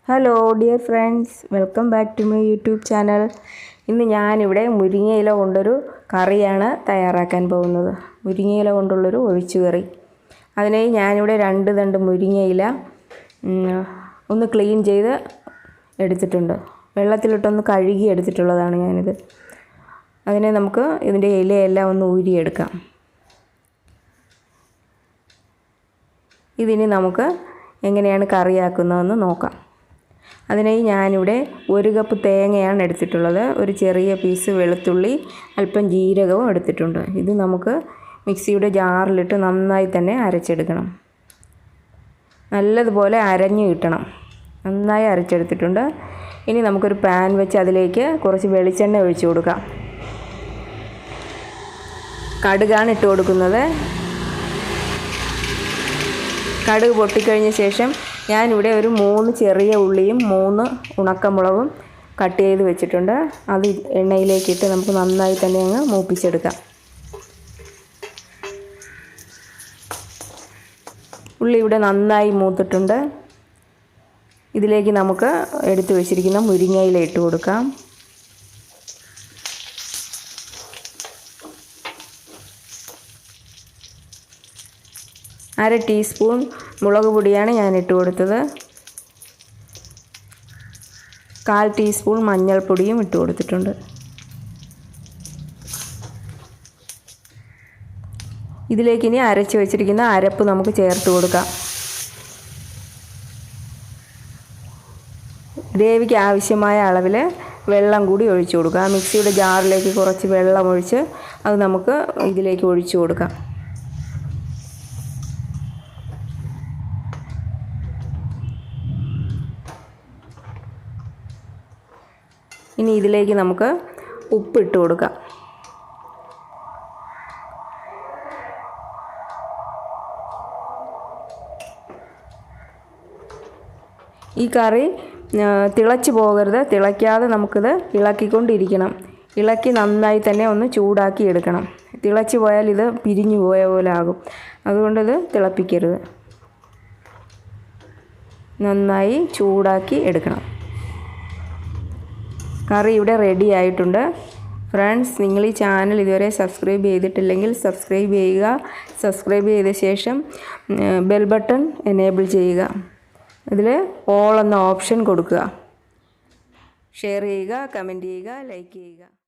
Hello dear friends, welcome back to my YouTube channel. ഇന്ന് ഞാനിവിടെ മുരിങ്ങയില കൊണ്ടൊരു കറിയാണ് തയ്യാറാക്കാൻ പോകുന്നത്. മുരിങ്ങയില കൊണ്ടുള്ളൊരു ഒഴിച്ചുകറി. അതിനായി ഞാനിവിടെ 2 തണ്ട് മുരിങ്ങയില ഒന്ന് ക്ലീൻ ചെയ്ത് എടുത്തിട്ടുണ്ട്. വെള്ളത്തിലിട്ടൊന്ന് കഴുകി എടുത്തിട്ടുള്ളതാണ് ഞാനിത്. അതിനെ നമുക്ക് ഇതിൻ്റെ ഇലയെല്ലാം ഒന്ന് ഊരിയെടുക്കാം. ഇതിനി നമുക്ക് എങ്ങനെയാണ് കറിയാക്കുന്നതെന്ന് നോക്കാം. അതിനായി ഞാനിവിടെ 1 കപ്പ് തേങ്ങയാണ് എടുത്തിട്ടുള്ളത്. ഒരു ചെറിയ പീസ് വെളുത്തുള്ളി, അല്പം ജീരകവും എടുത്തിട്ടുണ്ട്. ഇത് നമുക്ക് മിക്സിയുടെ ജാറിലിട്ട് നന്നായി തന്നെ അരച്ചെടുക്കണം. നല്ലതുപോലെ അരഞ്ഞു കിട്ടണം. നന്നായി അരച്ചെടുത്തിട്ടുണ്ട്. ഇനി നമുക്കൊരു പാൻ വെച്ച് അതിലേക്ക് കുറച്ച് വെളിച്ചെണ്ണ ഒഴിച്ചു കൊടുക്കാം. കടുകാണ് ഇട്ട് കൊടുക്കുന്നത്. കടുക് പൊട്ടിക്കഴിഞ്ഞ ശേഷം ഞാനിവിടെ ഒരു 3 ചെറിയ ഉള്ളിയും 3 ഉണക്കമുളകും കട്ട് ചെയ്ത് വെച്ചിട്ടുണ്ട്. അത് എണ്ണയിലേക്കിട്ട് നമുക്ക് നന്നായി തന്നെ അങ്ങ് മൂപ്പിച്ചെടുക്കാം. ഉള്ളി ഇവിടെ നന്നായി മൂത്തിട്ടുണ്ട്. ഇതിലേക്ക് നമുക്ക് എടുത്തു വെച്ചിരിക്കുന്ന മുരിങ്ങയില ഇട്ട് കൊടുക്കാം. അര ടീസ്പൂൺ മുളക് പൊടിയാണ് ഞാൻ ഇട്ട് കൊടുത്തത്. 1/4 ടീസ്പൂൺ മഞ്ഞൾപ്പൊടിയും ഇട്ട് കൊടുത്തിട്ടുണ്ട്. ഇതിലേക്ക് ഇനി അരച്ച് വെച്ചിരിക്കുന്ന അരപ്പ് നമുക്ക് ചേർത്ത് കൊടുക്കാം. ഗ്രേവിക്ക് ആവശ്യമായ അളവിൽ വെള്ളം കൂടി ഒഴിച്ചു കൊടുക്കാം. മിക്സിയുടെ ജാറിലേക്ക് കുറച്ച് വെള്ളം ഒഴിച്ച് അത് നമുക്ക് ഇതിലേക്ക് ഒഴിച്ചു കൊടുക്കാം. ഇനി ഇതിലേക്ക് നമുക്ക് ഉപ്പിട്ട് കൊടുക്കാം. ഈ കറി തിളച്ച് പോകരുത്. തിളയ്ക്കാതെ നമുക്കിത് ഇളക്കിക്കൊണ്ടിരിക്കണം. ഇളക്കി നന്നായി തന്നെ ഒന്ന് ചൂടാക്കി എടുക്കണം. തിളച്ച് പോയാൽ ഇത് പിരിഞ്ഞു പോയ പോലെ ആകും. അതുകൊണ്ടിത് തിളപ്പിക്കരുത്. നന്നായി ചൂടാക്കി എടുക്കണം. കറി ഇവിടെ റെഡി ആയിട്ടുണ്ട്. ഫ്രണ്ട്സ്, നിങ്ങൾ ഈ ചാനൽ ഇതുവരെ സബ്സ്ക്രൈബ് ചെയ്തിട്ടില്ലെങ്കിൽ സബ്സ്ക്രൈബ് ചെയ്യുക. സബ്സ്ക്രൈബ് ചെയ്ത ശേഷം ബെൽ ബട്ടൺ എനേബിൾ ചെയ്യുക. ഇതിൽ ഓൾ എന്ന ഓപ്ഷൻ കൊടുക്കുക. ഷെയർ ചെയ്യുക, കമൻറ്റ് ചെയ്യുക, ലൈക്ക് ചെയ്യുക.